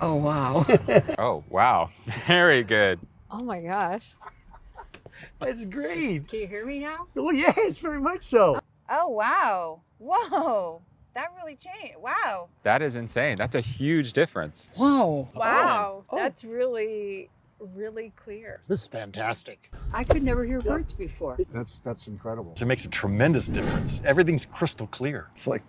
Oh, wow. Oh, wow. Very good. Oh my gosh. That's great. Can you hear me now? Well, yes, very much so. Oh, wow. Whoa. That really changed. Wow. That is insane. That's a huge difference. Wow. Wow. Oh. That's really clear. This is fantastic. I could never hear birds before. That's incredible. It makes a tremendous difference. Everything's crystal clear. It's like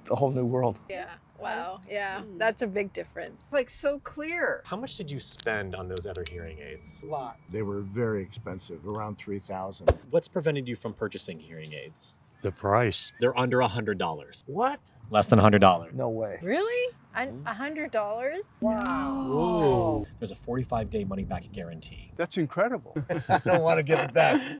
a whole new world. Yeah. Wow. Yeah. That's a big difference. It's like so clear. How much did you spend on those other hearing aids? A lot. They were very expensive, around $3,000. What's prevented you from purchasing hearing aids? The price. They're under $100. What? Less than $100. No way. Really? $100? Wow. Whoa. There's a 45-day money-back guarantee. That's incredible. I don't want to give it back.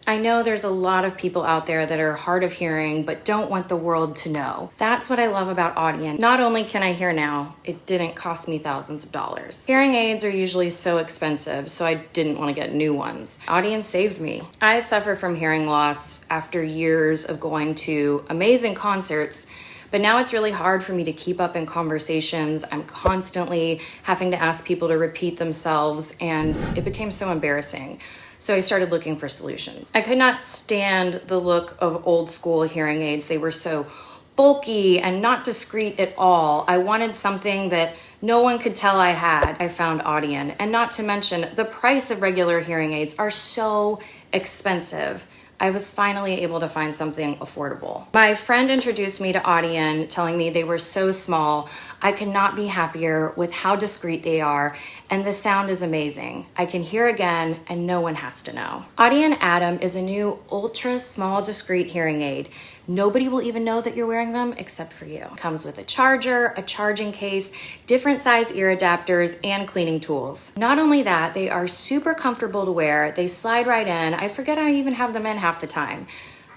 I know there's a lot of people out there that are hard of hearing but don't want the world to know. That's what I love about Audien. Not only can I hear now, it didn't cost me thousands of dollars. Hearing aids are usually so expensive, so I didn't want to get new ones. Audien saved me. I suffer from hearing loss after years of going to amazing concerts, but now it's really hard for me to keep up in conversations. I'm constantly having to ask people to repeat themselves, and it became so embarrassing. So I started looking for solutions. I could not stand the look of old school hearing aids. They were so bulky and not discreet at all. I wanted something that no one could tell I had. I found Audien, and not to mention the price of regular hearing aids are so expensive. I was finally able to find something affordable. My friend introduced me to Audien, telling me they were so small. I could not be happier with how discreet they are, and the sound is amazing. I can hear again, and no one has to know. Audien Atom is a new ultra small discreet hearing aid. Nobody will even know that you're wearing them except for you. It comes with a charger, a charging case, different size ear adapters, and cleaning tools. Not only that, they are super comfortable to wear. They slide right in. I forget I even have them in half the time,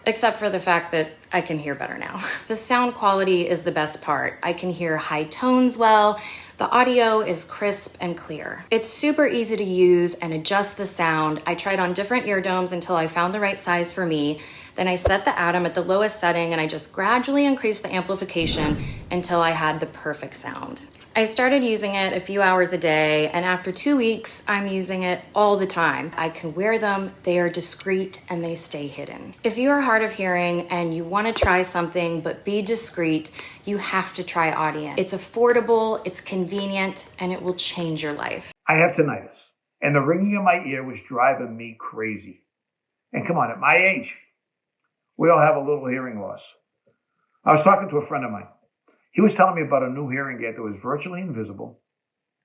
except for the fact that I can hear better now. The sound quality is the best part. I can hear high tones well. The audio is crisp and clear. It's super easy to use and adjust the sound. I tried on different eardomes until I found the right size for me. Then I set the Atom at the lowest setting, and I just gradually increased the amplification until I had the perfect sound. I started using it a few hours a day, and after 2 weeks, I'm using it all the time. I can wear them, they are discreet, and they stay hidden. If you are hard of hearing and you want to try something but be discreet, you have to try Audien. It's affordable, it's convenient, and it will change your life. I have tinnitus, and the ringing in my ear was driving me crazy. And come on, at my age, we all have a little hearing loss. I was talking to a friend of mine. He was telling me about a new hearing aid that was virtually invisible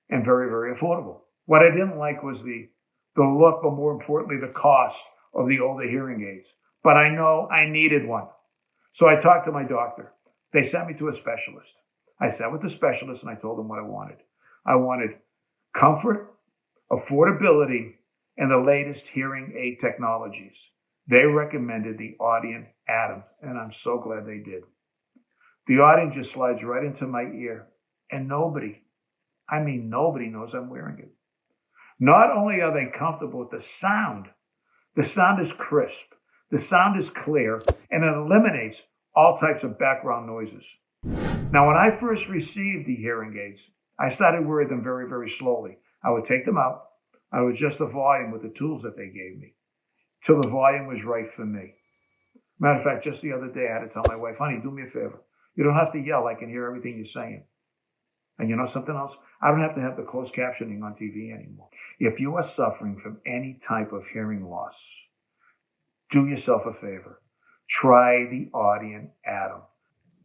and very, very affordable. What I didn't like was the look, but more importantly, the cost of the older hearing aids. But I know I needed one. So I talked to my doctor. They sent me to a specialist. I sat with the specialist and I told him what I wanted. I wanted comfort, affordability, and the latest hearing aid technologies. They recommended the Audien Atom, and I'm so glad they did. The Audien just slides right into my ear, and nobody knows I'm wearing it. Not only are they comfortable with the sound is crisp, the sound is clear, and it eliminates all types of background noises. Now, when I first received the hearing aids, I started wearing them very, very slowly. I would take them out, I would adjust the volume with the tools that they gave me, till the volume was right for me. Matter of fact, just the other day, I had to tell my wife, honey, do me a favor. You don't have to yell. I can hear everything you're saying. And you know something else? I don't have to have the closed captioning on TV anymore. If you are suffering from any type of hearing loss, do yourself a favor. Try the Audien Atom.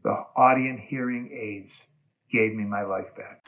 The Audien hearing aids gave me my life back.